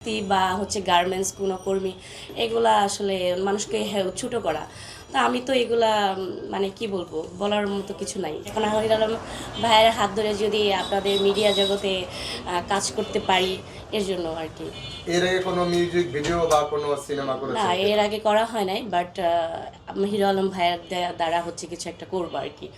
বা হচ্ছে গার্মেন্টস কোনো কর্মী এগুলা আসলে মানুষকে ছোট করা। তা আমি তো এগুলা মানে কি বলবো, বলার মতো কিছু নাই। এখন আহির আলম ভাইয়ের হাত ধরে যদি আপনাদের মিডিয়া জগতে কাজ করতে পারি, এর জন্য আর কি। এর আগে কোনো মিউজিক ভিডিও বা কোনো সিনেমা না, করেছেন? এর আগে করা হয় নাই, বাট হিরো আলম ভাইয়ের দ্বারা হচ্ছে কিছু একটা করবো আর কি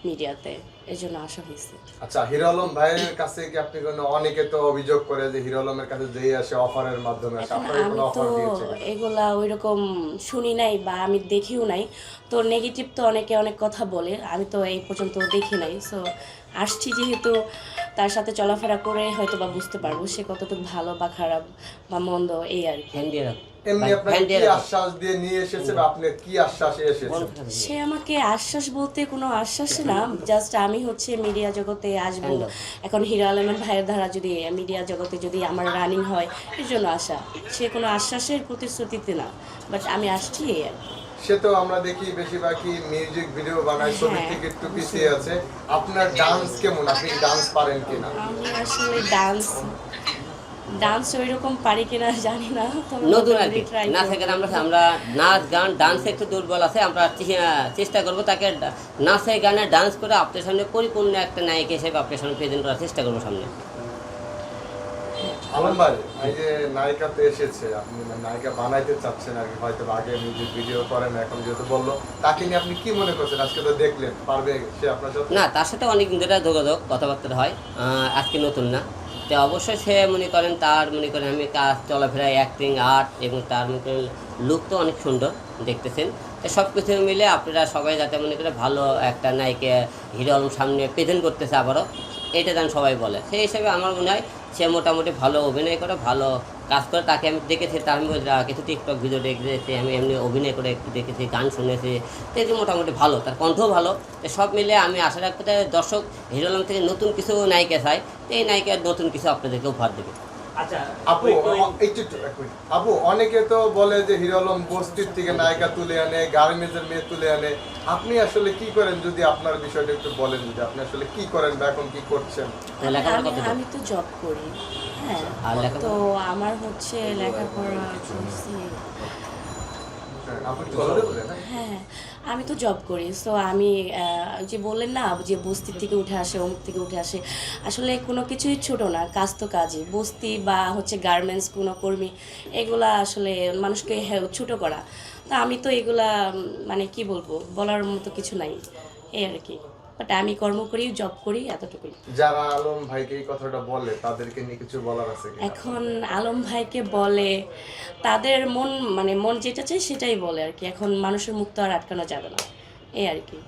মিডিয়াতে, এই জন্য আসা হয়েছে। আচ্ছা, হিরো আলম ভাইয়ের কাছে কি আপনি কোনো, অনেকে তো অভিযোগ করে যে হিরো আলমের কাছে যেই আসে অফারের মাধ্যমে আসে, এখন আপনাকে আমি কোনো তো অফার দিয়েছে? এগুলা ওইরকম শুনি নাই বা আমি দেখিও নাই। তো নেগেটিভ তো অনেকে অনেক কথা বলে, আমি তো এই পর্যন্ত দেখি নাই। সো আসছি যেহেতু, তার সাথে চলাফেরা করে হয়তো বা বুঝতে পারবো সে কতটুকু ভালো বা খারাপ বা মন্দ, এই আর কি। এমনি আপনাকে কি আশ্বাস দিয়ে নিয়ে এসেছে বা আপনি কি আশ্বাসে এসেছেন? সে আমাকে আশ্বাস বলতে কোনো আশ্বাস না, জাস্ট আমি হচ্ছে মিডিয়া জগতে আসবো। এখন হিরো আলমের ভাইয়ের দ্বারা যদি মিডিয়া জগতে যদি আমার রানিং হয়, এর জন্য আসা। সে কোনো আশ্বাসের প্রতিশ্রুতিতে না, বাট আমি আসছি এই আর কি। সে তো আমরা দেখি বেশিরভাগই মিউজিক ভিডিও বানায়, ছবি হ্যাঁ, থেকে একটু পিছিয়ে আছে। আপনার ডান্স কেমন, আপনি ডান্স পারেন কিনা? আমি আসলে ডান্স ওইরকম পারি কিনা জানি না, তবে নতুন আর কি ট্রাই না থেকে আমরা নাচ গান ডান্সে একটু দুর্বল আছে। আমরা চেষ্টা করবো তাকে নাচে গানে ডান্স করে আপনার সামনে পরিপূর্ণ একটা নায়িকা হিসেবে আপনার সামনে প্রেজেন্ট করার চেষ্টা করবো সামনে। আলম ভাই, এই যে নায়িকা তো এসেছে, আপনি নায়িকা বানাইতে চাচ্ছেন আর কি, হয়তো আগে মিউজিক ভিডিও করেন, এখন যেহেতু বললো, তাকে নিয়ে আপনি কি মনে করছেন? আজকে তো দেখলেন, পারবে সে আপনার সাথে? না, তার সাথে অনেক দিন ধরে যোগাযোগ কথাবার্তা হয়, আজকে নতুন না। তো অবশ্যই সে মনে করেন আমি কাজ চলাফেরা অ্যাক্টিং আর্ট এবং তার মনে করেন লুক তো অনেক সুন্দর দেখতেছেন। তো সব কিছু মিলে আপনারা সবাই যাতে মনে করে ভালো একটা নায়িকা হিরো আলম সামনে প্রেজেন্ট করতেছে আবারও, এটা যেন সবাই বলে। সেই হিসেবে আমার মনে হয় সে মোটামুটি ভালো অভিনয় করে, ভালো কাজ করে। তাকে আমি দেখেছি, তার কিছু টিকটক ভিডিও দেখেছি, আমি এমনি অভিনয় করে একটু দেখেছি, গান শুনেছি। তো এই যে মোটামুটি ভালো, তার কণ্ঠও ভালো। তো সব মিলে আমি আশা রাখতে চাই দর্শক হিরো আলম থেকে নতুন কিছু নায়িকা চাই, তো এই নায়িকার নতুন কিছু আপনাদেরকে উপহার দেবে। আপু, অনেকে তো বলে যে হিরো আলম বস্তির থেকে নায়িকা তুলে আনে, গার্মেন্টসের মেয়ে তুলে আনে। আপনি আসলে কি করেন, যদি আপনার বিষয়টা একটু বলেন, যে আপনি আসলে কি করেন বা এখন কি করছেন? আমি তো জব করি। হ্যাঁ, তো আমার হচ্ছে লেখাপড়া করছি। হ্যাঁ, আমি তো জব করি। সো আমি যে বললেন না যে বস্তির থেকে উঠে আসে, অমুক থেকে উঠে আসে, আসলে কোনো কিছুই ছোট না, কাজ তো কাজই। বস্তি বা হচ্ছে গার্মেন্টস কোনো কর্মী এগুলা আসলে মানুষকে ছোট করা। তা আমি তো এগুলা মানে কি বলবো, বলার মতো কিছু নাই, এই আর কি। বাট আমি কর্ম করি, জব করি, এতটুকুই। যারা আলম ভাইকে এই কথাটা বলে তাদেরকে নিয়ে কিছু বলার আছে কি? এখন আলম ভাইকে বলে, তাদের মন যেটা চায় সেটাই বলে আর কি। এখন মানুষের মুখ তো আর আটকানো যাবে না, এই আর কি।